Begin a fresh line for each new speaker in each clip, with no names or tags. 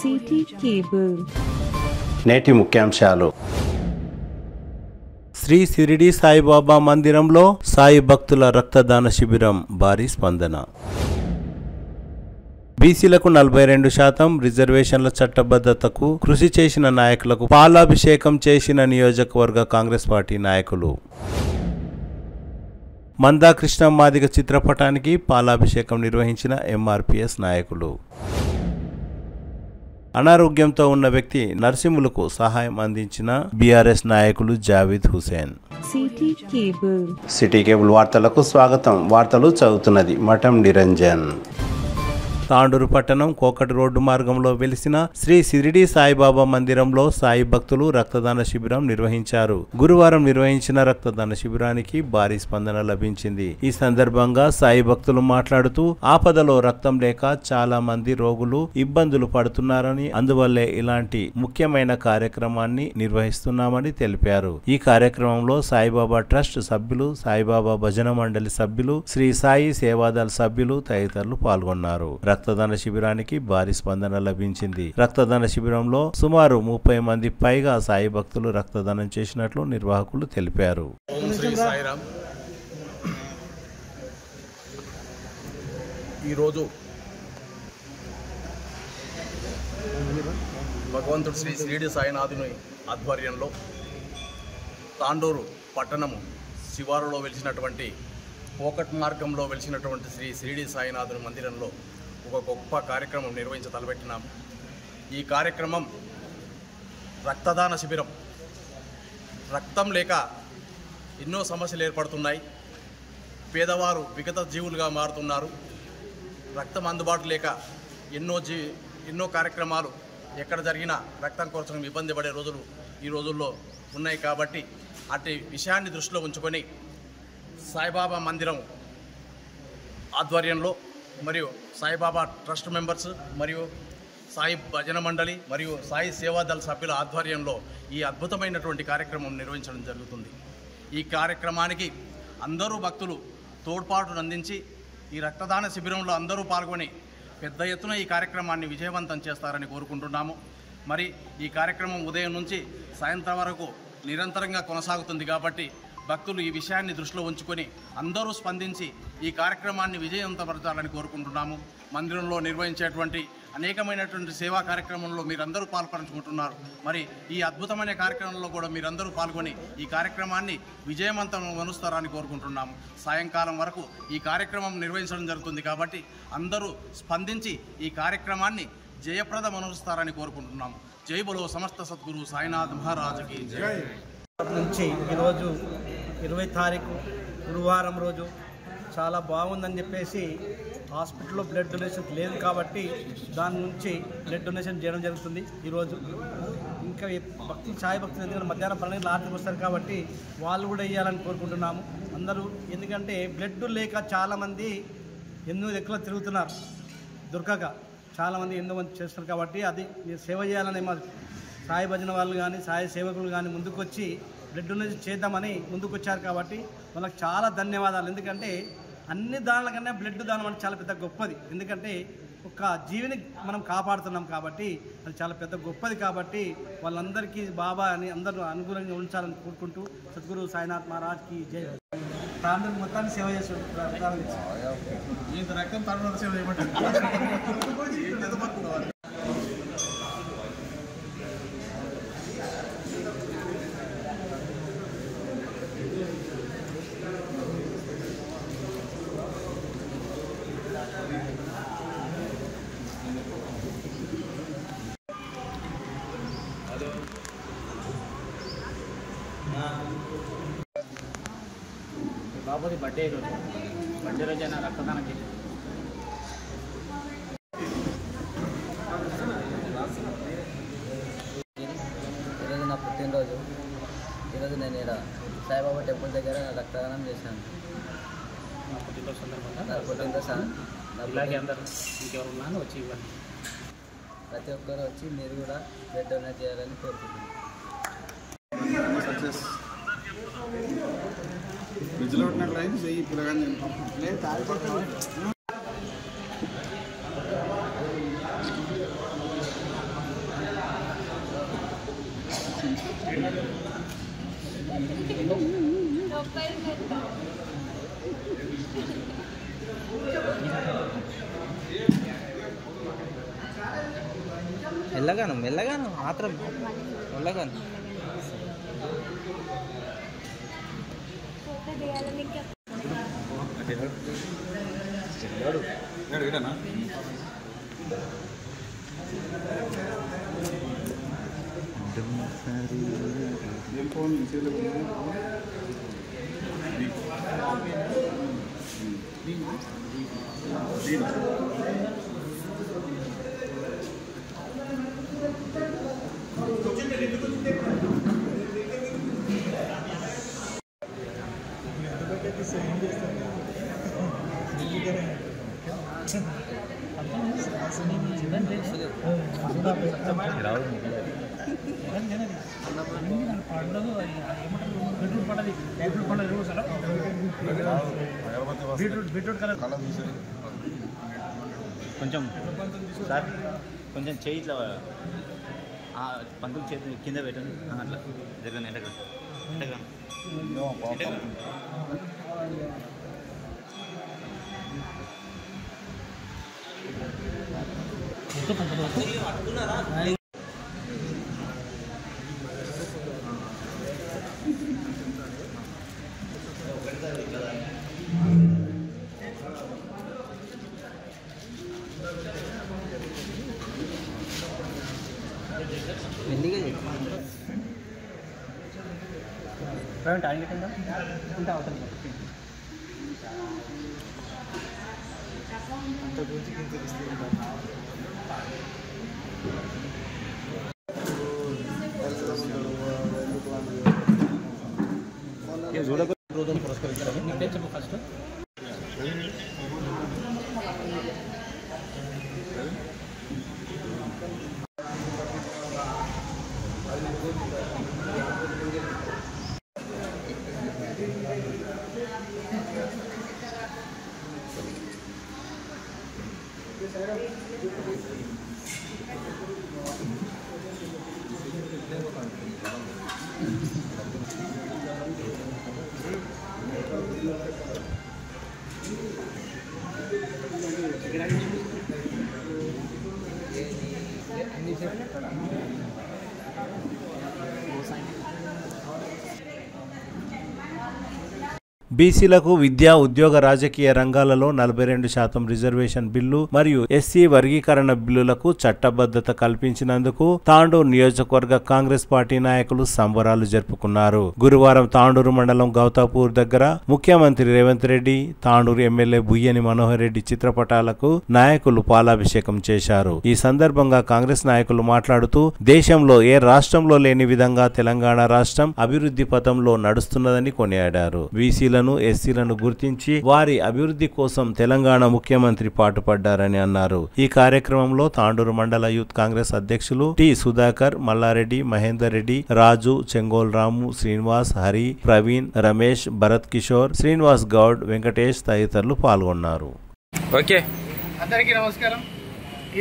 City cable.
నేటి ముఖ్యాంశాలు.
శ్రీ షిరిడి సాయిబాబా మందిరంలో సాయి భక్తుల రక్తదాన శిబిరం భారీ స్పందన. బీసీలకు 42% రిజర్వేషన్ల చట్టబద్ధతకు కృషి చేసిన నాయకులకు పాలాభిషేకం చేసిన నియోజకవర్గ కాంగ్రెస్ పార్టీ నాయకులు. మందాకృష్ణ మాదిగ చిత్రపటానికి పాలాభిషేకం నిర్వహించిన ఎంఆర్పీఎస్ నాయకులు. అనారోగ్యంతో ఉన్న వ్యక్తి నర్సింహులకు సహాయం అందించిన బీఆర్ఎస్ నాయకులు జావీద్ హుసేన్.
సిటీ కేబుల్ వార్తలకు స్వాగతం. వార్తలు చదువుతున్నది మఠం నిరంజన్.
తాండూరు పట్టణం కోకటి రోడ్డు మార్గంలో వెలిసిన శ్రీ షిరిడి సాయిబాబా మందిరంలో సాయి భక్తులు రక్తదాన శిబిరం నిర్వహించారు. గురువారం నిర్వహించిన రక్తదాన శిబిరానికి భారీ స్పందన లభించింది. ఈ సందర్భంగా సాయి భక్తులు మాట్లాడుతూ ఆపదలో రక్తం లేక చాలా మంది రోగులు ఇబ్బందులు పడుతున్నారని, అందువల్లే ఇలాంటి ముఖ్యమైన కార్యక్రమాన్ని నిర్వహిస్తున్నామని తెలిపారు. ఈ కార్యక్రమంలో సాయిబాబా ట్రస్ట్ సభ్యులు, సాయిబాబా భజన మండలి సభ్యులు, శ్రీ సాయి సేవాదళ సభ్యులు తదితరులు పాల్గొన్నారు. రక్తదాన శిబిరానికి భారీ స్పందన లభించింది. రక్తదాన శిబిరంలో సుమారు 30 మంది పైగా సాయి భక్తులు రక్తదానం చేసినట్లు నిర్వాహకులు తెలిపారు.
ఈరోజు భగవంతుడు శ్రీ షిరిడి సాయినాథుని ఆధ్వర్యంలో తాండూరు పట్టణము శివారులో వెలిసినటువంటి కోకట్ మార్గంలో వెలిసినటువంటి శ్రీ షిరిడి సాయినాథుని మందిరంలో ఒక గొప్ప కార్యక్రమం నిర్వహించ తలపెట్టినాము. ఈ కార్యక్రమం రక్తదాన శిబిరం. రక్తం లేక ఎన్నో సమస్యలు ఏర్పడుతున్నాయి. పేదవారు విగత జీవులుగా మారుతున్నారు. రక్తం అందుబాటు లేక ఎన్నో కార్యక్రమాలు ఎక్కడ జరిగినా రక్తం కోసం ఇబ్బంది పడే రోజులు ఈ రోజుల్లో ఉన్నాయి. కాబట్టి అట్టి విషయాన్ని దృష్టిలో ఉంచుకొని సాయిబాబా మందిరం ఆధ్వర్యంలో మరియు సాయిబాబా ట్రస్ట్ మెంబర్స్ మరియు సాయి భజన మండలి మరియు సాయి సేవాదళ సభ్యుల ఆధ్వర్యంలో ఈ అద్భుతమైనటువంటి కార్యక్రమం నిర్వహించడం జరుగుతుంది. ఈ కార్యక్రమానికి అందరూ భక్తులు తోడ్పాటును అందించి ఈ రక్తదాన శిబిరంలో అందరూ పాల్గొని పెద్ద ఎత్తున ఈ కార్యక్రమాన్ని విజయవంతం చేస్తారని కోరుకుంటున్నాము. మరి ఈ కార్యక్రమం ఉదయం నుంచి సాయంత్రం వరకు నిరంతరంగా కొనసాగుతుంది. కాబట్టి భక్తులు ఈ విషయాన్ని దృష్టిలో ఉంచుకొని అందరూ స్పందించి ఈ కార్యక్రమాన్ని విజయవంతపరచాలని కోరుకుంటున్నాము. మందిరంలో నిర్వహించేటువంటి అనేకమైనటువంటి సేవా కార్యక్రమంలో మీరందరూ పాల్పంచుకుంటున్నారు. మరి ఈ అద్భుతమైన కార్యక్రమంలో కూడా మీరందరూ పాల్గొని ఈ కార్యక్రమాన్ని విజయవంతం అనుస్తారని కోరుకుంటున్నాము. సాయంకాలం వరకు ఈ కార్యక్రమం నిర్వహించడం జరుగుతుంది. కాబట్టి అందరూ స్పందించి ఈ కార్యక్రమాన్ని జయప్రదం అనుస్తారని కోరుకుంటున్నాము. జై బలో సమస్త సద్గురు సాయినాథ్ మహారాజుకి జై.
నుంచి ఈరోజు 20 తారీఖు గురువారం రోజు చాలా బాగుందని చెప్పేసి హాస్పిటల్లో బ్లడ్ డొనేషన్ లేదు కాబట్టి దాని నుంచి బ్లడ్ డొనేషన్ చేయడం జరుగుతుంది. ఈరోజు ఇంకా భక్తులు సాయి భక్తులు ఎందుకంటే మధ్యాహ్నం 12 ఆర్తికి వస్తారు కాబట్టి వాళ్ళు కూడా వేయాలని కోరుకుంటున్నాము అందరూ. ఎందుకంటే బ్లడ్ లేక చాలామంది ఎన్నో ఎక్కువ తిరుగుతున్నారు దొరకక, చాలామంది ఎన్నో మంది చేస్తున్నారు. కాబట్టి అది సేవ చేయాలని మా సాయి భజన వాళ్ళు కానీ సాయి సేవకులు కానీ ముందుకొచ్చి బ్లడ్ డొనేషన్ చేద్దామని ముందుకు వచ్చారు. కాబట్టి వాళ్ళకి చాలా ధన్యవాదాలు. ఎందుకంటే అన్ని దానాల కన్నా బ్లడ్ దానం అంటే చాలా పెద్ద గొప్పది. ఎందుకంటే ఒక జీవిని మనం కాపాడుతున్నాం కాబట్టి అది చాలా పెద్ద గొప్పది. కాబట్టి వాళ్ళందరికీ బాబా అని అందరూ అనుకూలంగా ఉంచాలని కోరుకుంటూ సద్గురు సాయినాథ్ మహారాజ్కి జై. తాండూరు మొత్తాన్ని సేవ చేస్తున్నారు. రక్తం తాండూరు సేవ చేయమంటారు.
బాబుది బర్త్డే రోజు అయినా రక్తదానం చేసి
ఈరోజు నా పుట్టినరోజు. ఈరోజు నేను ఇక్కడ సాయిబాబా టెంపుల్ దగ్గర రక్తదానం చేశాను.
నా పుట్టినరోజు సందర్భంగా
నా పుట్టినరోజు
ఇలాగే అందరూ ఇంకెవరున్నాను వచ్చి ఇవ్వండి.
ప్రతి ఒక్కరు వచ్చి మీరు కూడా బ్లడ్ డొనేట్ చేయాలని కోరుకుంటున్నాను.
ఫ్రిడ్జ్లో ఉన్నట్లయితే చెయ్యి పిల్లగానే లేదు తాగిపోతాను.
మెల్లగాను మెల్లగాను మాత్రం మెల్లగాను
కొంచెం సార్ కొంచెం చేయి ఇట్లా పంతులు చేతి కింద పెట్టండి అట్లా జరగండి ఎంటగా ఫస్ట్
బీసీలకు విద్యా ఉద్యోగ రాజకీయ రంగాలలో 42% రిజర్వేషన్ బిల్లు మరియు ఎస్సీ వర్గీకరణ బిల్లులకు చట్టబద్ధత కల్పించినందుకు తాండూరు నియోజకవర్గ కాంగ్రెస్ పార్టీ నాయకులు సంబరాలు జరుపుకున్నారు. గురువారం తాండూరు మండలం గౌతాపూర్ దగ్గర ముఖ్యమంత్రి రేవంత్ రెడ్డి, తాండూరు ఎమ్మెల్యే బుయ్యని మనోహర్ రెడ్డి చిత్రపటాలకు నాయకులు పాలాభిషేకం చేశారు. ఈ సందర్భంగా కాంగ్రెస్ నాయకులు మాట్లాడుతూ దేశంలో ఏ రాష్ట్రంలో లేని విధంగా తెలంగాణ రాష్ట్రం అభివృద్ధి పథంలో నడుస్తున్నదని కొనియాడారు. బీసీలను ఎస్సీలను గుర్తించి వారి అభివృద్ధి కోసం తెలంగాణ ముఖ్యమంత్రి పాటుపడ్డారని అన్నారు. ఈ కార్యక్రమంలో తాండూరు మండల యూత్ కాంగ్రెస్ అధ్యక్షులు టి సుధాకర్, మల్లారెడ్డి, మహేందర్ రెడ్డి, రాజు, చెంగోల్ రాము, శ్రీనివాస్, హరి, ప్రవీణ్, రమేష్, భరత్ కిషోర్, శ్రీనివాస్ గౌడ్, వెంకటేష్ తదితరులు పాల్గొన్నారు.
ఓకే, అందరికీ నమస్కారం.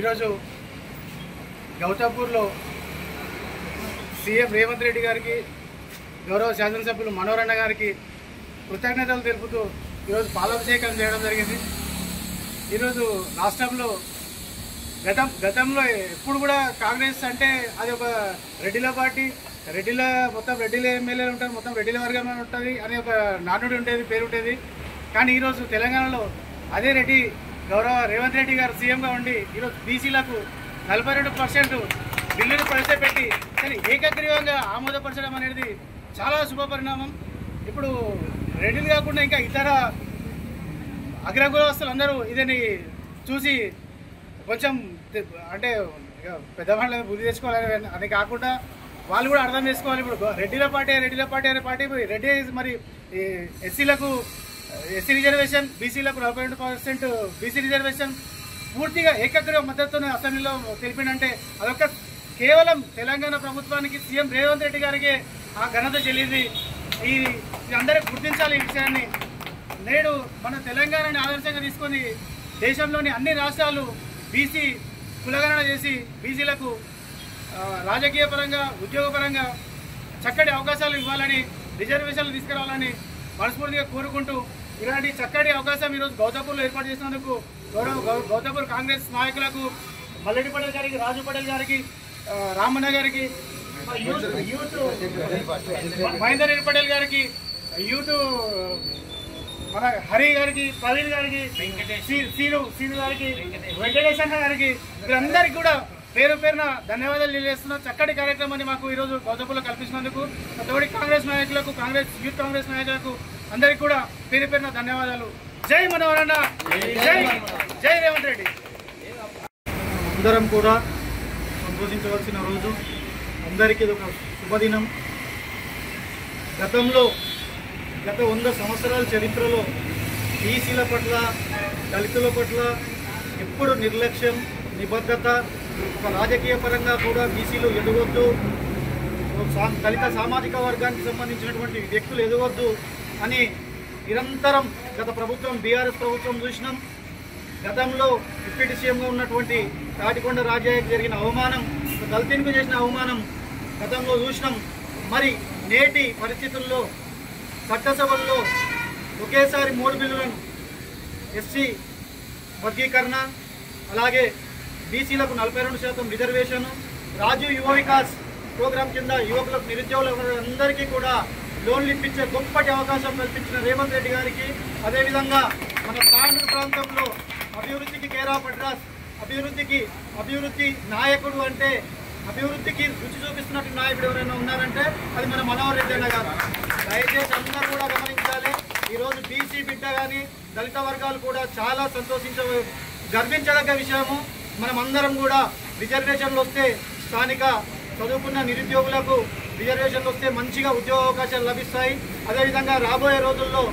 ఈరోజు గౌతాపూర్లో సీఎం రేవంత్ రెడ్డి గారికి, గౌరవ శాసనసభ్యులు మనోహరన్న గారికి కృతజ్ఞతలు తెలుపుతూ ఈరోజు పాలాభిషేకం చేయడం జరిగింది. ఈరోజు రాష్ట్రంలో గతంలో ఎప్పుడు కూడా కాంగ్రెస్ అంటే అది ఒక రెడ్డిల పార్టీ, మొత్తం రెడ్డిల ఎమ్మెల్యేలు ఉంటారు, మొత్తం రెడ్డిల వర్గం ఉంటుంది అనే ఒక నానుడి ఉండేది, పేరు ఉండేది. కానీ ఈరోజు తెలంగాణలో అదే రెడ్డి గౌరవ రేవంత్ రెడ్డి గారు సీఎంగా ఉండి ఈరోజు బీసీలకు 42% బిల్లును ప్రవేశపెట్టి కానీ ఏకగ్రీవంగా ఆమోదపరచడం అనేది చాలా శుభపరిణామం. ఇప్పుడు రెడ్డిలు కాకుండా ఇంకా ఇతర అగ్రకులస్తులు అందరూ ఇదని చూసి కొంచెం అంటే పెద్దవాళ్ళ బుద్ధి తెచ్చుకోవాలని అది కాకుండా వాళ్ళు కూడా అర్థం చేసుకోవాలి. ఇప్పుడు రెడ్డిల పార్టీ అనే పార్టీ రెడ్డి మరి ఎస్సీలకు ఎస్సీ రిజర్వేషన్, బీసీలకు 42% బీసీ రిజర్వేషన్ పూర్తిగా ఏకగ్రీవ మద్దతును అసెంబ్లీలో తెలిపిందంటే అదొక కేవలం తెలంగాణ ప్రభుత్వానికి, సీఎం రేవంత్ రెడ్డి గారికి ఆ ఘనత చెల్లింది. ఈ అందరికీ గుర్తించాలి ఈ విషయాన్ని. నేడు మన తెలంగాణని ఆదర్శంగా తీసుకొని దేశంలోని అన్ని రాష్ట్రాలు బీసీ కులగణన చేసి బీసీలకు రాజకీయ పరంగా, ఉద్యోగపరంగా చక్కటి అవకాశాలు ఇవ్వాలని, రిజర్వేషన్లు తీసుకురావాలని మనస్ఫూర్తిగా కోరుకుంటూ ఇలాంటి చక్కటి అవకాశం ఈరోజు గౌతాపూర్లో ఏర్పాటు చేసినందుకు గౌతాపూర్ కాంగ్రెస్ నాయకులకు, మల్లెడ్డి పటేల్ గారికి, రాజు పటేల్ గారికి, రామన్న గారికి, మహేందర్ రెడ్డి పటేల్ గారికి, యూత్ మన హరి గారికి, ప్రవీణ్ గారికి, సీను గారికి, వెంకటేశ్వర గారికి, వీరందరికీ కూడా పేరు పేరున ధన్యవాదాలు తెలియజేస్తున్నాం. చక్కటి కార్యక్రమాన్ని మాకు ఈరోజు గౌతపూర్లో కల్పించినందుకు తోటి కాంగ్రెస్ నాయకులకు, యూత్ కాంగ్రెస్ నాయకులకు అందరికీ కూడా పేరు పేరున ధన్యవాదాలు. జై మనోహరన్న, జై రేవంత్ రెడ్డి.
అందరం కూడా సంతోషించవలసిన రోజు. అందరికీ ఇది ఒక శుభదినం. గత 100 సంవత్సరాల చరిత్రలో బీసీల పట్ల, దళితుల పట్ల ఎప్పుడు నిర్లక్ష్యం, నిబద్ధత, ఒక రాజకీయ పరంగా కూడా బీసీలు ఎదగొద్దు, దళిత సామాజిక వర్గానికి సంబంధించినటువంటి వ్యక్తులు ఎదగొద్దు అని నిరంతరం గత ప్రభుత్వం, బీఆర్ఎస్ ప్రభుత్వం చూసినాం. గతంలో డిప్యూటీ సీఎంగా ఉన్నటువంటి తాటికొండ రాజయ్యకి జరిగిన అవమానం, దళితునికి చేసిన అవమానం గతంలో చూసినాం. మరి నేటి పరిస్థితుల్లో చట్టసభల్లో ఒకేసారి 3 బిల్లులను, ఎస్సీ వర్గీకరణ, అలాగే బీసీలకు 42% రిజర్వేషన్, రాజీవ్ యువ వికాస్ ప్రోగ్రాం కింద యువకులకు, నిరుద్యోగులందరికీ కూడా లోన్లు ఇప్పించే గొప్పటి అవకాశం కల్పించిన రేవంత్ రెడ్డి గారికి, అదేవిధంగా మన తాండూరు ప్రాంతంలో అభివృద్ధికి కేర్ ఆఫ్ అడ్రస్, అభివృద్ధి నాయకుడు అంటే అభివృద్ధికి రుచి చూపిస్తున్నట్టు నాయకుడు ఎవరైనా ఉన్నారంటే అది మన మనోహర్ రెడ్డి అన్న గారు. దయచేసి అందరూ కూడా గమనించాలి. ఈరోజు బీసీ బిడ్డ కానీ దళిత వర్గాలు కూడా చాలా గర్వించదగ్గ విషయము. మనం అందరం కూడా రిజర్వేషన్లు వస్తే, స్థానిక చదువుకున్న నిరుద్యోగులకు రిజర్వేషన్లు వస్తే మంచిగా ఉద్యోగ అవకాశాలు లభిస్తాయి. అదేవిధంగా రాబోయే రోజుల్లో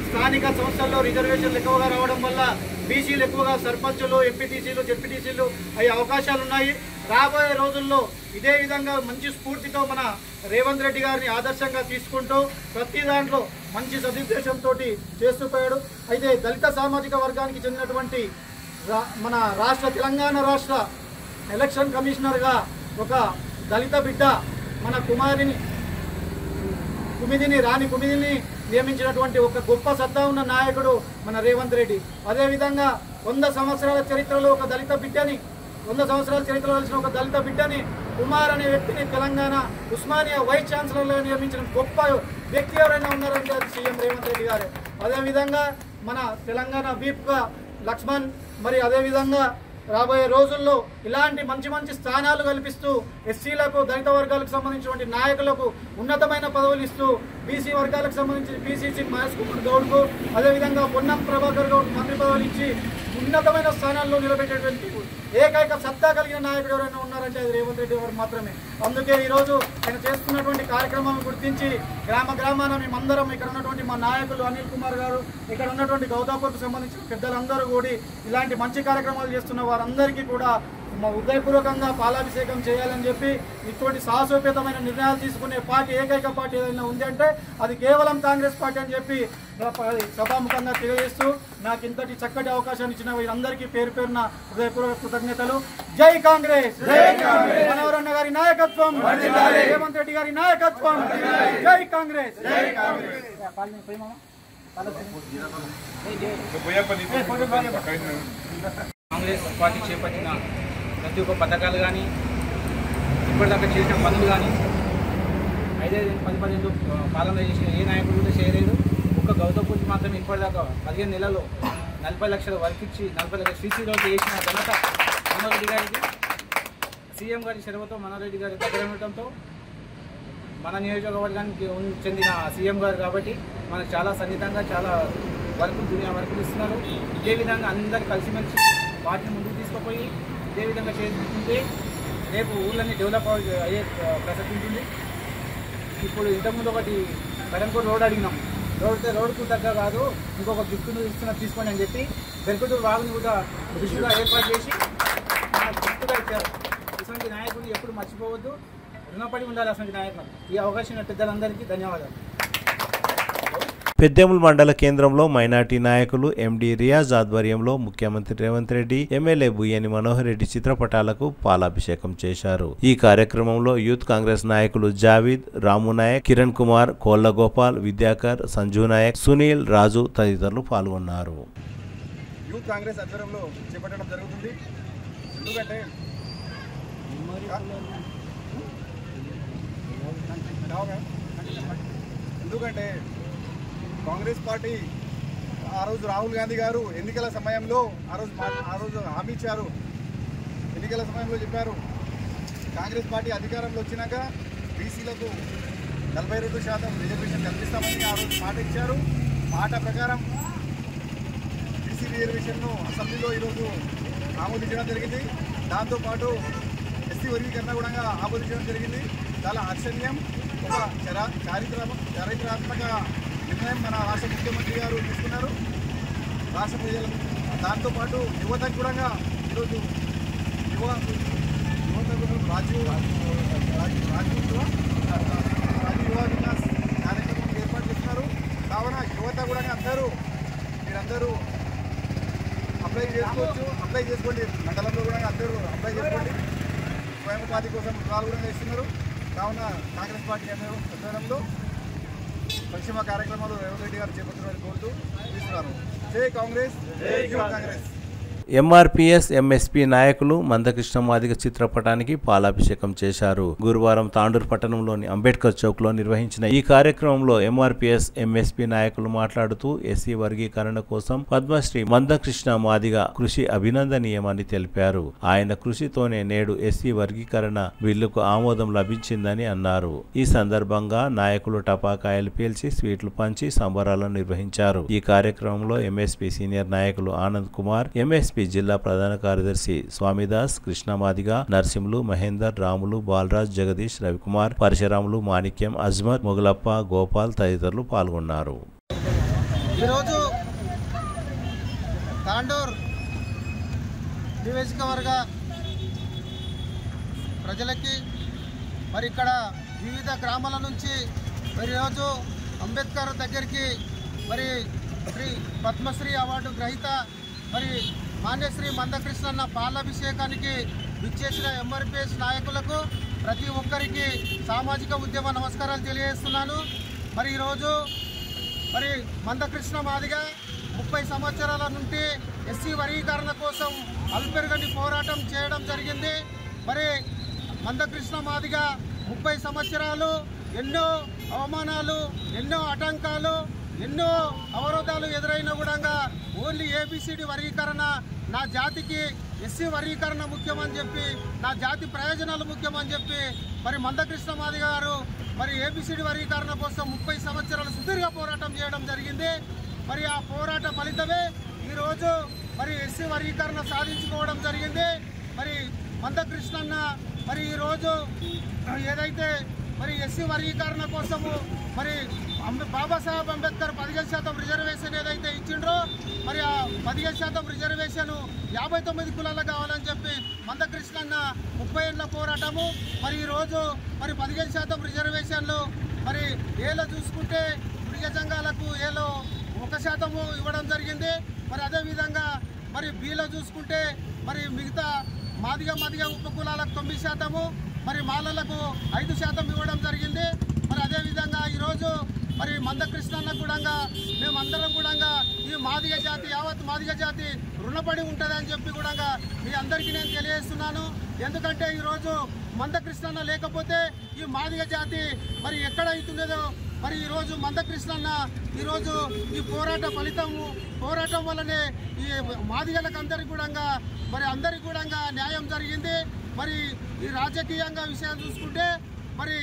స్థానిక సంస్థల్లో రిజర్వేషన్లు ఎక్కువగా రావడం వల్ల బీసీలు ఎక్కువగా సర్పంచులు, ఎంపీటీసీలు, జెడ్పీటీసీలు అయ్యే అవకాశాలు ఉన్నాయి. రాబోయే రోజుల్లో ఇదే విధంగా మంచి స్ఫూర్తితో మన రేవంత్ రెడ్డి గారిని ఆదర్శంగా తీసుకుంటూ ప్రతి దాంట్లో మంచి సదుద్దేశంతో చేస్తూ పోయాడు. అయితే దళిత సామాజిక వర్గానికి చెందినటువంటి మన తెలంగాణ రాష్ట్ర ఎలక్షన్ కమిషనర్గా ఒక దళిత బిడ్డ మన రాణి కుమిదిని నియమించినటువంటి ఒక గొప్ప సత్తా ఉన్న నాయకుడు మన రేవంత్ రెడ్డి. అదేవిధంగా 100 సంవత్సరాల చరిత్రలో ఒక దళిత బిడ్డని, 100 సంవత్సరాల చరిత్రలో కలిసిన ఒక దళిత బిడ్డని, కుమార్ అనే వ్యక్తిని తెలంగాణ ఉస్మానియా వైస్ ఛాన్సలర్గా నియమించిన గొప్ప వ్యక్తి ఎవరైనా ఉన్నారంటే అది సీఎం రేవంత్ రెడ్డి గారే. అదేవిధంగా మన తెలంగాణ వీప్గా లక్ష్మణ్, మరి అదేవిధంగా రాబోయే రోజుల్లో ఇలాంటి మంచి స్థానాలు కల్పిస్తూ ఎస్సీలకు, దళిత వర్గాలకు సంబంధించినటువంటి నాయకులకు ఉన్నతమైన పదవులు ఇస్తూ బీసీ వర్గాలకు సంబంధించి పీసీసీ మహేష్ కుమార్ గౌడ్కు, అదేవిధంగా పొన్నం ప్రభాకర్ గౌడ్ మంత్రి పదవులు ఇచ్చి ఉన్నతమైన స్థానాల్లో నిలబెట్టేటువంటి ఏకైక సత్తా కలిగిన నాయకుడు ఎవరైనా ఉన్నారంటే అది రేవంత్ రెడ్డి గారు మాత్రమే. అందుకే ఈరోజు ఆయన చేస్తున్నటువంటి కార్యక్రమాలను గుర్తించి గ్రామాన మేమందరం, ఇక్కడ ఉన్నటువంటి మా నాయకులు అనిల్ కుమార్ గారు, ఇక్కడ ఉన్నటువంటి గౌతాపూర్కు సంబంధించిన పెద్దలందరూ కూడా ఇలాంటి మంచి కార్యక్రమాలు చేస్తున్న వారందరికీ కూడా హృదయపూర్వకంగా పాలాభిషేకం చేయాలని చెప్పి ఇటువంటి సాహసోపేతమైన నిర్ణయాలు తీసుకునే పార్టీ, ఏకైక పార్టీ ఏదైనా ఉంది అంటే అది కేవలం కాంగ్రెస్ పార్టీ అని చెప్పి సభాముఖంగా తెలియజేస్తూ నాకు ఇంతటి చక్కటి అవకాశాన్ని ఇచ్చిన వీరందరికీ పేరు పేరున హృదయపూర్వక కృతజ్ఞతలు. జై కాంగ్రెస్, మనోహరన్న గారి నాయకత్వం, రేవంత్ రెడ్డి గారి నాయకత్వం, జై కాంగ్రెస్.
కాంగ్రెస్ పార్టీ చేపట్టిన ప్రతి ఒక్క పథకాలు కానీ, ఇప్పటిదాకా చేసిన పనులు కానీ, 5-10 పాలన చేసిన ఏ నాయకుడు కూడా చేయలేదు. ఒక్క గౌతమ్పూర్కి మాత్రం ఇప్పటిదాకా 15 నెలల్లో 40 లక్షల వర్క్ ఇచ్చి 40 లక్షల సీసీ రోడ్లు చేసిన ఘనత మనోహర్ రెడ్డి గారికి. సీఎం గారి చొరవతో మనోహర్ రెడ్డి గారి దగ్గర ఉండటంతో మన నియోజకవర్గానికి చెందిన సీఎం గారు కాబట్టి మనకు చాలా సన్నిహితంగా చాలా వర్కులు ఇస్తున్నారు. ఇదే విధంగా అందరు కలిసిమెలిసి వాటిని ముందుకు తీసుకుపోయి ఇదే విధంగా చేసుకుంటే రేపు ఊళ్ళని డెవలప్ అయ్యే ప్రసక్తి ఉంటుంది. ఇప్పుడు ఇంతకుముందు ఒకటి కడంకూరు రోడ్ అడిగినాం, రోడ్కు తగ్గ కాదు ఇంకొక గిఫ్ట్ను తీసుకోండి అని చెప్పి బెర్కుటూరు వాగుని కూడా దృష్టిగా ఏర్పాటు చేసి గిఫ్ట్గా ఇచ్చారు. ఇటువంటి నాయకులు ఎప్పుడు మర్చిపోవద్దు, రుణపడి ఉండాలి అటువంటి నాయకులు. ఈ అవకాశం పెద్దలందరికీ ధన్యవాదాలు.
పెద్దేముల్ మండల కేంద్రంలో మైనార్టీ నాయకులు ఎండి రియాజ్ ఆధ్వర్యంలో ముఖ్యమంత్రి రేవంత్ రెడ్డి, ఎమ్మెల్యే బుయ్యని మనోహర్ రెడ్డి చిత్రపటాలకు పాలాభిషేకం చేశారు. ఈ కార్యక్రమంలో యూత్ కాంగ్రెస్ నాయకులు జావీద్, రాము నాయక్, కిరణ్ కుమార్, కోళ్లగోపాల్, విద్యాకర్, సంజు నాయక్, సునీల్, రాజు తదితరులు పాల్గొన్నారు.
యూత్ కాంగ్రెస్ ఆధ్వర్యంలో చేపట్టడం జరుగుతుంది. ఎందుకంటే ఎందుకంటే కాంగ్రెస్ పార్టీ ఆ రోజు రాహుల్ గాంధీ గారు ఎన్నికల సమయంలో ఆ రోజు హామీ ఇచ్చారు. ఎన్నికల సమయంలో చెప్పారు కాంగ్రెస్ పార్టీ అధికారంలో వచ్చినాక బీసీలకు 42% రిజర్వేషన్ కల్పిస్తామని ఆ రోజు మాట ఇచ్చారు. మాట ప్రకారం బీసీ రిజర్వేషన్ను అసెంబ్లీలో ఈరోజు ఆమోదించడం జరిగింది. దాంతోపాటు ఎస్సీ వర్గీకరణ కూడా ఆమోదించడం జరిగింది. చాలా హర్షణీయం. ఒక చారిత్రాత్మక నిర్ణయం మన రాష్ట్ర ముఖ్యమంత్రి గారు తీసుకున్నారు. రాష్ట్ర ప్రజలకు దాంతోపాటు యువతకు కూడా ఈరోజు యువత రాజీవ్ యువ వికాస్ కార్యక్రమం ఏర్పాటు చేస్తున్నారు. కావున యువత కూడా మీరందరూ అప్లై చేసుకోండి. మండలంలో కూడా అందరూ అప్లై చేసుకోండి. స్వయం ఉపాధి కోసం రుణాలు కూడా ఇస్తున్నారు. కావున కాంగ్రెస్ పార్టీ ఆధ్వర్యంలో సంక్షేమ కార్యక్రమాలు రేవంత్ రెడ్డి గారు చేపడుతున్నారని కోరుతూ తీసుకున్నారు. జై కాంగ్రెస్, జై యువ కాంగ్రెస్.
ఎంఆర్పీఎస్ ఎంఎస్పీ నాయకులు మందకృష్ణ మాదిగ చిత్రపటానికి పాలాభిషేకం చేశారు. గురువారం తాండూరు పట్టణంలోని అంబేద్కర్ చౌక్ లో నిర్వహించిన ఈ కార్యక్రమంలో ఎంఆర్పీఎస్ ఎంఎస్పీ నాయకులు మాట్లాడుతూ ఎస్సీ వర్గీకరణ కోసం పద్మశ్రీ మందకృష్ణ మాదిగ కృషి అభినందనీయమని తెలిపారు. ఆయన కృషితోనే నేడు ఎస్సీ వర్గీకరణ బిల్లుకు ఆమోదం లభించిందని అన్నారు. ఈ సందర్భంగా నాయకులు టపాకాయలు పేల్చి స్వీట్లు పంచి సంబరాలను నిర్వహించారు. ఈ కార్యక్రమంలో ఎంఎస్పీ సీనియర్ నాయకులు ఆనంద్ కుమార్, ఎంఎస్పీ జిల్లా ప్రధాన కార్యదర్శి స్వామిదాస్, కృష్ణమాదిగ, నర్సింహులు, మహేందర్, రాములు, బాలరాజ్, జగదీష్, రవికుమార్, పరశురాములు, మాణిక్యం, అజ్మత్, మొగలప్ప, గోపాల్ తదితరులు పాల్గొన్నారు.
ఈరోజు తాండూర్ నియోజకవర్గ ప్రజలకి మరి ఇక్కడ వివిధ గ్రామాల నుంచి మరి ఈరోజు అంబేద్కర్ దగ్గరికి మరి శ్రీ పద్మశ్రీ అవార్డు గ్రహీత మరి మాన్యశ్రీ మందకృష్ణన్న పాలాభిషేకానికి విచ్చేసిన ఎంఆర్పీఎస్ నాయకులకు ప్రతి ఒక్కరికి సామాజిక ఉద్యమ నమస్కారాలు తెలియజేస్తున్నాను. మరి ఈరోజు మరి మందకృష్ణ మాదిగ 30 సంవత్సరాల నుండి ఎస్సీ వర్గీకరణ కోసం అల్పెరగని పోరాటం చేయడం జరిగింది. మరి మందకృష్ణ మాదిగ 30 సంవత్సరాలు ఎన్నో అవమానాలు, ఎన్నో ఆటంకాలు, ఎన్నో అవరోధాలు ఎదురైన కూడా ఓన్లీ ఏబిసిడి వర్గీకరణ, నా జాతికి ఎస్సీ వర్గీకరణ ముఖ్యమని చెప్పి, నా జాతి ప్రయోజనాలు ముఖ్యమని చెప్పి మరి మందకృష్ణ మాదిగ గారు మరి ఏబిసిడి వర్గీకరణ కోసం 30 సంవత్సరాలు సుదీర్ఘ పోరాటం చేయడం జరిగింది. మరి ఆ పోరాట ఫలితమే ఈరోజు మరి ఎస్సీ వర్గీకరణ సాధించుకోవడం జరిగింది. మరి మందకృష్ణన్న మరి ఈరోజు ఏదైతే మరి ఎస్సీ వర్గీకరణ కోసము మరి బాబాసాహెబ్ అంబేద్కర్ 15% రిజర్వేషన్ ఏదైతే ఇచ్చిండ్రో మరి ఆ 15% రిజర్వేషన్ 59 కులాలకు కావాలని చెప్పి మందకృష్ణన్న 30 ఏళ్ల పోరాటము. మరి ఈరోజు మరి 15% రిజర్వేషన్లు మరి ఏలో చూసుకుంటే మృగ సంఘాలకు ఏలో 1% ఇవ్వడం జరిగింది. మరి అదేవిధంగా మరి బీలో చూసుకుంటే మరి మిగతా మాదిగ ఉపకులాలకు 9%, మరి మాలలకు 5% ఇవ్వడం జరిగింది. మరి అదేవిధంగా ఈరోజు మరి మందకృష్ణన్న కూడా మేమందరం కూడా ఈ మాదిగ జాతి, యావత్ మాదిగ జాతి రుణపడి ఉంటుందని చెప్పి కూడా మీ అందరికీ నేను తెలియజేస్తున్నాను. ఎందుకంటే ఈరోజు మందకృష్ణన్న లేకపోతే ఈ మాదిగ జాతి మరి ఎక్కడ అవుతుండేదో మరి ఈరోజు మందకృష్ణన్న ఈరోజు ఈ పోరాటం వల్లనే ఈ మాదిగలకు అందరికీ కూడా న్యాయం జరిగింది. మరి ఈ రాజకీయంగా విషయాలు చూసుకుంటే మరి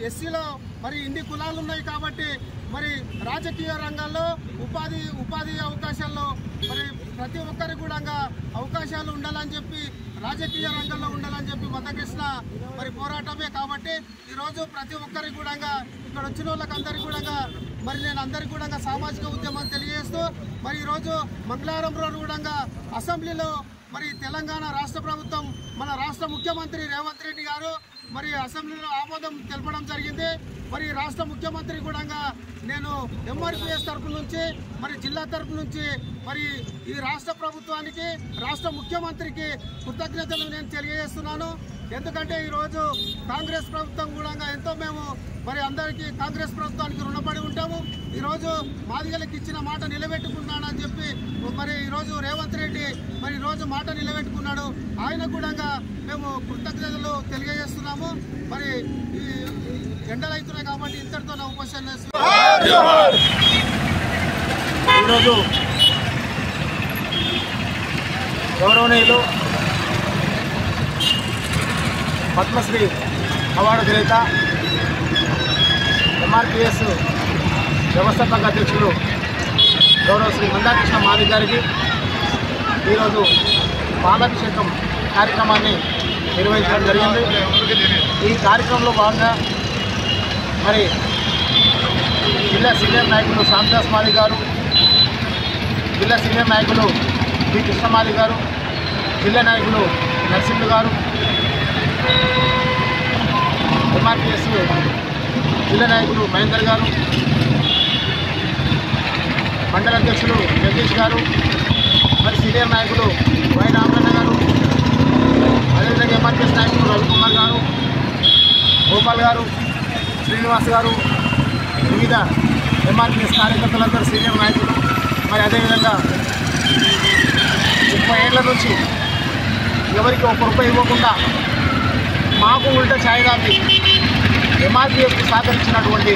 ఎస్సీలో మరి ఇన్ని కులాలు ఉన్నాయి కాబట్టి మరి రాజకీయ రంగాల్లో ఉపాధి అవకాశాల్లో మరి ప్రతి ఒక్కరికి కూడా అవకాశాలు ఉండాలని చెప్పి, రాజకీయ రంగంలో ఉండాలని చెప్పి మందకృష్ణ మరి పోరాటమే. కాబట్టి ఈరోజు ప్రతి ఒక్కరికి కూడా ఇక్కడ వచ్చిన వాళ్ళకందరికీ కూడా మరి నేను అందరికీ కూడా సామాజిక ఉద్యమం తెలియజేస్తూ మరి ఈరోజు మంగళవారం రోజు కూడా అసెంబ్లీలో మరి తెలంగాణ రాష్ట్ర ప్రభుత్వం మన రాష్ట్ర ముఖ్యమంత్రి రేవంత్ రెడ్డి గారు మరి అసెంబ్లీలో ఆమోదం తెలపడం జరిగింది. మరి రాష్ట్ర ముఖ్యమంత్రి కూడా నేను ఎంఆర్పీఎస్ తరపు నుంచి మరి జిల్లా తరపు నుంచి మరి ఈ రాష్ట్ర ప్రభుత్వానికి, రాష్ట్ర ముఖ్యమంత్రికి కృతజ్ఞతలు నేను తెలియజేస్తున్నాను. ఎందుకంటే ఈరోజు కాంగ్రెస్ ప్రభుత్వం కూడా ఎంతో మేము మరి అందరికీ కాంగ్రెస్ ప్రభుత్వానికి రుణపడి ఉంటాము. ఈరోజు మాదిగలకు ఇచ్చిన మాట నిలబెట్టుకున్నానని చెప్పి మరి ఈరోజు రేవంత్ రెడ్డి మరి ఈరోజు మాట నిలబెట్టుకున్నాడు. ఆయన కూడా మేము కృతజ్ఞతలు తెలియజేస్తున్నాము. మరి ఈ ఎండలు అవుతున్నాయి కాబట్టి ఇంతటితో నా ఉపన్యాసం
ఈరోజు గౌరవనీయులు పద్మశ్రీ అవార్డు గ్రహీత MRPS వ్యవస్థాపక అధ్యక్షులు గౌరవ శ్రీ మందాకృష్ణ మాది గారికి ఈరోజు పాలాభిషేకం కార్యక్రమాన్ని నిర్వహించడం జరిగింది. ఈ కార్యక్రమంలో భాగంగా మరి జిల్లా సీనియర్ నాయకులు శ్యామదాస్ మాది గారు, జిల్లా సీనియర్ నాయకులు బి కృష్ణమాది గారు, జిల్లా నాయకులు నరసింహులు గారు, MRPS జిల్లా నాయకులు మహేందర్ గారు, మండల అధ్యక్షులు జగదీష్ గారు, మరి సీనియర్ నాయకులు వై రామన్న గారు, అదేవిధంగా MRPS నాయకులు రవికుమార్ గారు, గోపాల్ గారు, శ్రీనివాస్ గారు, వివిధ MRPS కార్యకర్తలందరూ సీనియర్ నాయకులు, మరి అదేవిధంగా 30 ఏళ్ల నుంచి ఎవరికి ₹1 ఇవ్వకుండా మాకు ఉల్టా ఛాయ్ దాటి MRPSకు సహకరించినటువంటి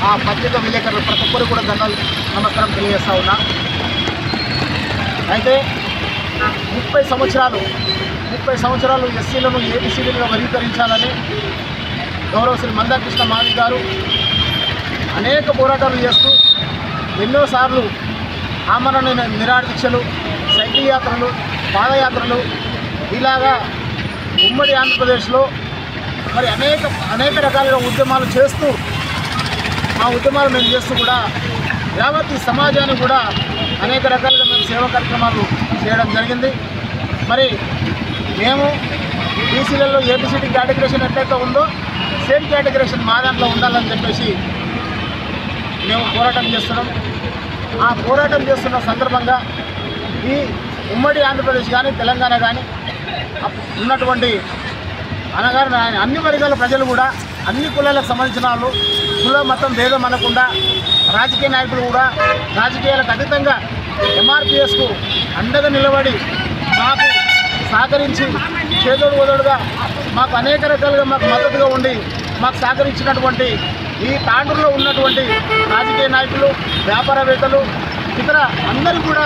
ఆ పత్రికా విలేకరులు ప్రతి ఒక్కరు కూడా నమస్కారం తెలియజేస్తా ఉన్నా. అయితే 30 సంవత్సరాలు ఎస్సీలను ఏబిసిడీలుగా వర్గీకరించాలని గౌరవ శ్రీ మందాకృష్ణ మాది గారు అనేక పోరాటాలు చేస్తూ ఎన్నోసార్లు ఆమరణ నిరాదీక్షలు, సైకిల్ యాత్రలు, పాదయాత్రలు ఇలాగా ఉమ్మడి ఆంధ్రప్రదేశ్లో మరి అనేక రకాలుగా ఉద్యమాలు చేస్తూ మా ఉద్యమాలు మేము చేస్తూ కూడా యావత్ సమాజాన్ని కూడా అనేక రకాలుగా మేము సేవా కార్యక్రమాలు చేయడం జరిగింది. మరి మేము బీసీలలో ఏబిసిడి కేటగిరేషన్ ఎట్లయితే ఉందో సేమ్ కేటగిరేషన్ మా దాంట్లో ఉండాలని చెప్పేసి మేము పోరాటం చేస్తున్నాం. ఆ పోరాటం చేస్తున్న సందర్భంగా ఈ ఉమ్మడి ఆంధ్రప్రదేశ్ కానీ తెలంగాణ కానీ ఉన్నటువంటి అనగానే అన్ని వర్గాల ప్రజలు కూడా అన్ని కులాలకు సంబంధించిన వాళ్ళు కుల మతం భేదం అనకుండా రాజకీయ నాయకులు కూడా రాజకీయాలకు అతీతంగా MRPSకు అండగా నిలబడి మాకు సహకరించి చేదోడు వదోడుగా మాకు అనేక రకాలుగా మాకు మద్దతుగా ఉండి మాకు సహకరించినటువంటి ఈ తాండూరులో ఉన్నటువంటి రాజకీయ నాయకులు, వ్యాపారవేత్తలు, ఇతర అందరూ కూడా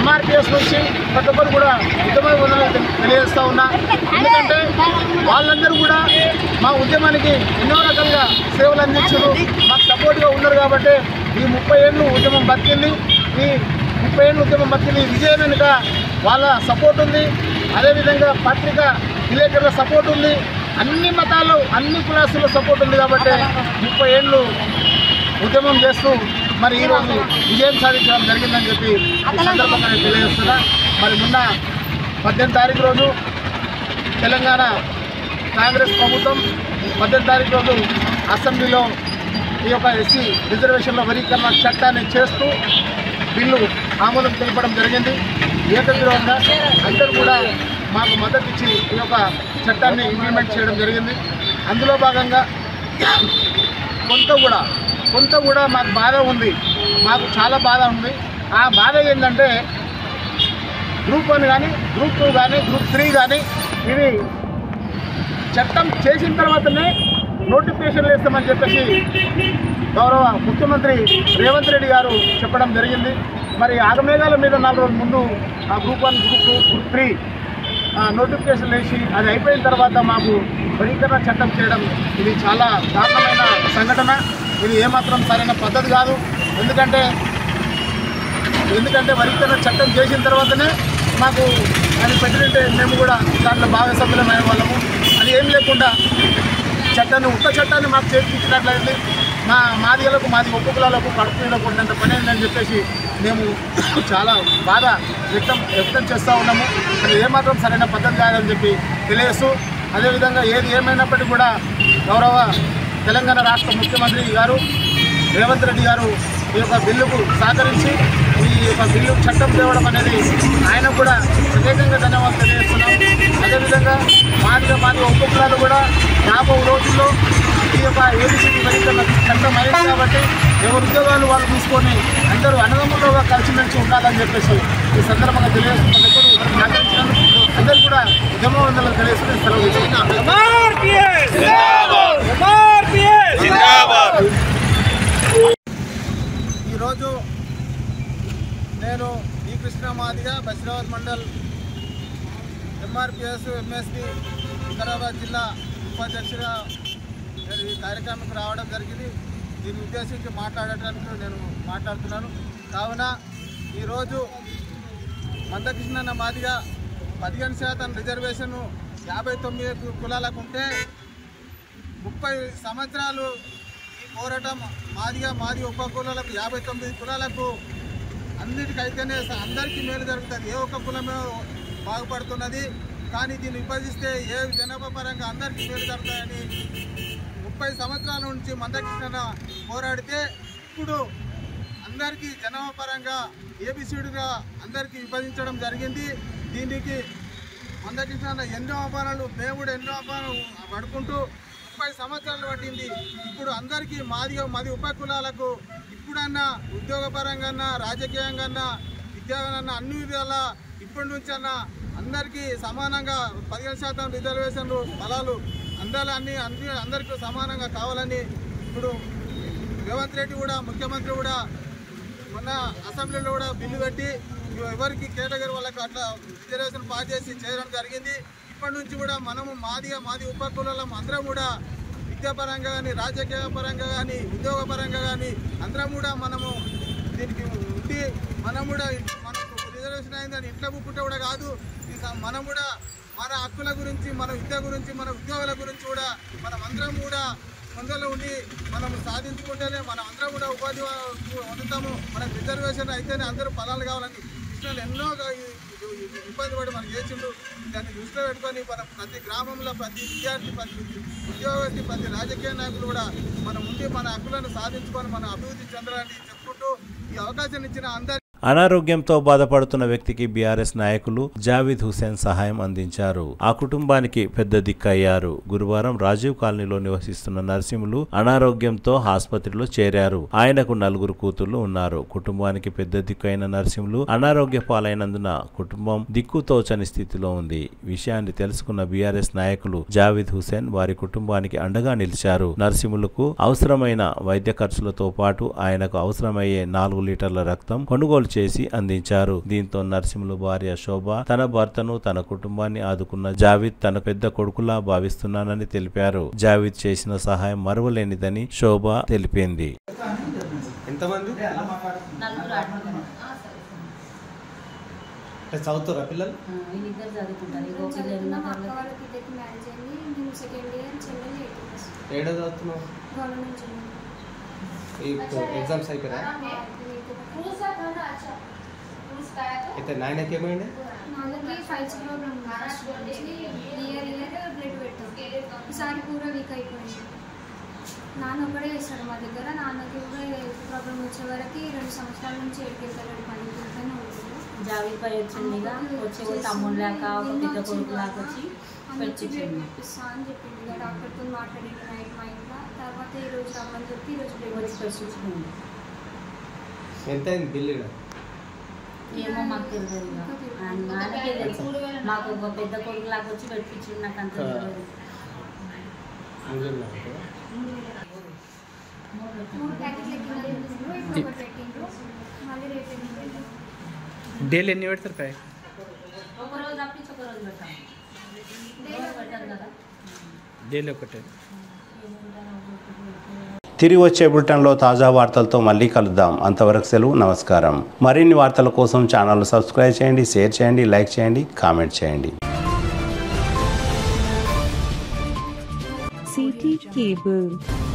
MRPS నుంచి ప్రతి ఒక్కరు కూడా ఉద్యమ తెలియజేస్తూ ఉన్నా. ఎందుకంటే వాళ్ళందరూ కూడా మా ఉద్యమానికి ఎన్నో రకాలుగా సేవలు అందించారు, మాకు సపోర్ట్గా ఉన్నారు. కాబట్టి ఈ 30 ఏళ్ళు ఉద్యమం బతికింది. ఈ 30 ఏళ్ళు ఉద్యమం బతికింది. విజయం వెనుక వాళ్ళ సపోర్ట్ ఉంది. అదేవిధంగా పత్రికా విలేకరుల సపోర్ట్ ఉంది. అన్ని మతాలు, అన్ని కులాసుల సపోర్ట్ ఉంది. కాబట్టి 30 ఏళ్ళు ఉద్యమం చేస్తూ మరి ఈరోజు విజయం సాధించడం జరిగిందని చెప్పి ఈ సందర్భంగా నేను తెలియజేస్తున్నా. మరి మొన్న 18 తారీఖు రోజు తెలంగాణ కాంగ్రెస్ ప్రభుత్వం 18 తారీఖు రోజు అసెంబ్లీలో ఈ యొక్క ఎస్సీ రిజర్వేషన్ల వర్గీకరణ చట్టాన్ని చేస్తూ బిల్లు ఆమోదం తెలపడం జరిగింది. ఏకగ్రీవంగా అందరూ కూడా మాకు మద్దతు ఇచ్చి ఈ యొక్క చట్టాన్ని ఇంప్లిమెంట్ చేయడం జరిగింది. అందులో భాగంగా కొంత కూడా మాకు బాధ ఉంది, మాకు చాలా బాధ ఉంది. ఆ బాధ ఏంటంటే గ్రూప్ 1 కానీ, గ్రూప్ 2 కానీ, గ్రూప్ 3 కానీ ఇవి చట్టం చేసిన తర్వాతనే నోటిఫికేషన్లు ఇస్తామని చెప్పేసి గౌరవ ముఖ్యమంత్రి రేవంత్ రెడ్డి గారు చెప్పడం జరిగింది. మరి ఆగమేఘాల మీద 4 రోజుల ముందు ఆ గ్రూప్ 1, గ్రూప్ 2, గ్రూప్ 3 నోటిఫికేషన్ వేసి అది అయిపోయిన తర్వాత మాకు వర్గీకరణ చట్టం చేయడం ఇది చాలా దారుణమైన సంఘటన. ఇది ఏమాత్రం సరైన పద్ధతి కాదు. ఎందుకంటే వర్గీకరణ చట్టం చేసిన తర్వాతనే మాకు అది పెట్టినట్టే మేము కూడా దాంట్లో భాగస్వామ్యమైన వాళ్ళము. అది ఏం లేకుండా ఒక్క చట్టాన్ని మాకు చేర్పించినట్లయింది. మాది ఒక్కొక్కలకు కడుపు మీద కొట్టినంత పని అయిందని చెప్పేసి మేము చాలా బాధ వ్యక్తం చేస్తూ ఉన్నాము. అది ఏమాత్రం సరైన పద్ధతి కాదని చెప్పి తెలియజేస్తూ, అదేవిధంగా ఏది ఏమైనప్పటికీ కూడా గౌరవ తెలంగాణ రాష్ట్ర ముఖ్యమంత్రి గారు రేవంత్ రెడ్డి గారు ఈ యొక్క బిల్లుకు సహకరించి ఈ యొక్క బిల్లు చట్టం తేవడం అనేది ఆయన కూడా ప్రత్యేకంగా ధన్యవాదాలు తెలియజేస్తున్నాం. అదేవిధంగా మాది ఉపకులాలు కూడా రాబో రోజుల్లో ఈ యొక్క ఏబిసిడి వర్గీకరణ చట్టం అయింది కాబట్టి ఎవరి ఉద్యోగాలు వాళ్ళు తీసుకొని అందరూ అన్నదమ్ములుగా కలిసిమెలిసి ఉండాలని చెప్పేసి ఈ సందర్భంగా తెలియజేస్తున్న
అందరికీ కూడా ధన్యవాదాలు తెలియజేస్తూ సెలవు తీసుకుంటున్నాను. ఈరోజు నేను ఈ కృష్ణ మాదిగ బషీరాబాద్ మండల్ ఎంఆర్పిఎస్ ఎంఎస్పి వికారాబాద్ జిల్లా ఉపాధ్యక్షుడిగా ఈ కార్యక్రమానికి రావడం జరిగింది. దీన్ని ఉద్దేశించి మాట్లాడటానికి నేను మాట్లాడుతున్నాను. కావున ఈరోజు మందకృష్ణ మాదిగ 15% రిజర్వేషన్ 59 కులాలకు ఉంటే 30 సంవత్సరాలు ఈ పోరాటం మాది ఉప కులాలకు 59 కులాలకు అన్నిటికైతేనే అందరికీ మేలు జరుగుతుంది. ఏ ఒక్క కులమే బాగుపడుతున్నది. కానీ దీన్ని విభజిస్తే ఏ జనాభా పరంగా అందరికీ మేలు జరుగుతాయని 30 సంవత్సరాల నుంచి మందకృష్ణ పోరాడితే ఇప్పుడు అందరికీ జనాభా పరంగా ఏబిసిడిగా అందరికీ విభజించడం జరిగింది. దీనికి మందకృష్ణ ఎన్నో అపానాలు మేము కూడా ఎన్నో అపానాలు పడుకుంటూ 30 సంవత్సరాలు పట్టింది. ఇప్పుడు అందరికీ మాది ఉప కులాలకు ఇప్పుడన్నా ఉద్యోగపరంగా రాజకీయంగా విద్యాగా అన్ని విధాల ఇప్పటి నుంచి అన్నా అందరికీ సమానంగా 15% రిజర్వేషన్లు ఫలాలు అందరికీ సమానంగా కావాలని ఇప్పుడు రేవంత్ రెడ్డి కూడా ముఖ్యమంత్రి కూడా మొన్న అసెంబ్లీలో కూడా బిల్లు పెట్టి ఎవరికి కేటగిరీ వాళ్ళకి అట్లా రిజర్వేషన్ పాస్ చేసి చేయడం జరిగింది. ఇప్పటి నుంచి కూడా మనము మాది ఉప కులాలం అందరం కూడా విద్యాపరంగా కానీ రాజకీయ పరంగా కానీ ఉద్యోగ పరంగా కానీ అందరం కూడా మనము దీనికి ఉండి మనం కూడా మనకు రిజర్వేషన్ అయిందని ఇంట్లో కూకుంటే కూడా కాదు. మనం కూడా మన హక్కుల గురించి మన విద్య గురించి మన ఉద్యోగాల గురించి కూడా మనం అందరం కూడా ముందలో ఉండి మనం సాధించుకుంటేనే మనం అందరం కూడా ఉపాధి పొందుతాము. మనకు రిజర్వేషన్ అయితేనే అందరూ ఫలాలు కావాలని కృష్ణలు ఎన్నో ఇబ్బంది పడి మనకు చేసిండు. దాన్ని దృష్టిలో పెట్టుకొని మనం ప్రతి గ్రామంలో ప్రతి విద్యార్థి ప్రతి ఉద్యోగస్తులు ప్రతి రాజకీయ నాయకులు కూడా మనం ఉండి మన హక్కులను సాధించుకొని మన అభివృద్ధి చెందాలని చెప్పుకుంటూ ఈ అవకాశం ఇచ్చిన అందరి
అనారోగ్యంతో బాధపడుతున్న వ్యక్తికి బీఆర్ఎస్ నాయకులు జావీద్ హుసేన్ సహాయం అందించారు. ఆ కుటుంబానికి పెద్ద దిక్కయ్యారు. గురువారం రాజీవ్ కాలనీలో నివసిస్తున్న నరసింహులు అనారోగ్యంతో ఆసుపత్రిలో చేరారు. ఆయనకు 4 కూతుళ్లు ఉన్నారు. కుటుంబానికి పెద్ద దిక్కు అయిన నరసింహులు అనారోగ్య పాలైనందున కుటుంబం దిక్కుతోచని స్థితిలో ఉంది. విషయాన్ని తెలుసుకున్న బీఆర్ఎస్ నాయకులు జావీద్ హుసేన్ వారి కుటుంబానికి అండగా నిలిచారు. నరసింహులకు అవసరమైన వైద్య ఖర్చులతో పాటు ఆయనకు అవసరమయ్యే 4 లీటర్ల రక్తం కొనుగోలు చేసి అందించారు. దీంతో నరసింహులు భార్య శోభ తన భర్తను తన కుటుంబాన్ని ఆదుకున్న జావీద్ తన పెద్ద కొడుకులా భావిస్తున్నానని తెలిపారు. జావీద్ చేసిన సహాయం మరువలేనిదని శోభ తెలిపింది.
ఎంతమంది చదువుతారా పిల్లలు? ఏడో చదువుతున్నావు? ఎగ్జామ్స్ అయిపోయా? అయితే నాయనకి ఏమైంది?
ఈసారి పూరా వీక్ అయిపోయింది. నాన్న ఒకడే వేస్తాడు మా దగ్గర. నాన్నకి కూడా ప్రాబ్లం వచ్చే వరకు 2 సంవత్సరాల నుంచి ఎడికెళ్తాడు పనికి ఉంటుంది.
జావీద్ పై వచ్చిందిగా వచ్చే తమ్ముడు లేక ఒక పెద్ద కొడుకు లాగా వచ్చి
పెట్టిస్తా అని చెప్పింది. డాక్టర్తో మాట్లాడింది నైట్ మా ఇంట్లో. తర్వాత ఈరోజు రమ్మని చెప్పి ఈరోజు
పెట్టించుకుంది.
ఎంత అయింది బిల్లు?
ఏమో మాకు తెలియదు. నాన్నకే తెలుసు. మాకు ఒక పెద్ద కొడుకు లాగా వచ్చి పెట్టించింది. నాకు అంత తెలియదు.
డైలీ ఎన్ని పెడతారు?
ఒక రోజు తప్పించి ఒక రోజు పెడతాం. పెట్టారు కదా,
డైలీ ఒకటే.
తిరిగి వచ్చే బులెటిన్లో తాజా వార్తలతో మళ్ళీ కలుద్దాం. అంతవరకు సెలవు, నమస్కారం. మరిన్ని వార్తల కోసం ఛానల్ సబ్స్క్రైబ్ చేయండి, షేర్ చేయండి, లైక్ చేయండి, కామెంట్ చేయండి.
CT Cable.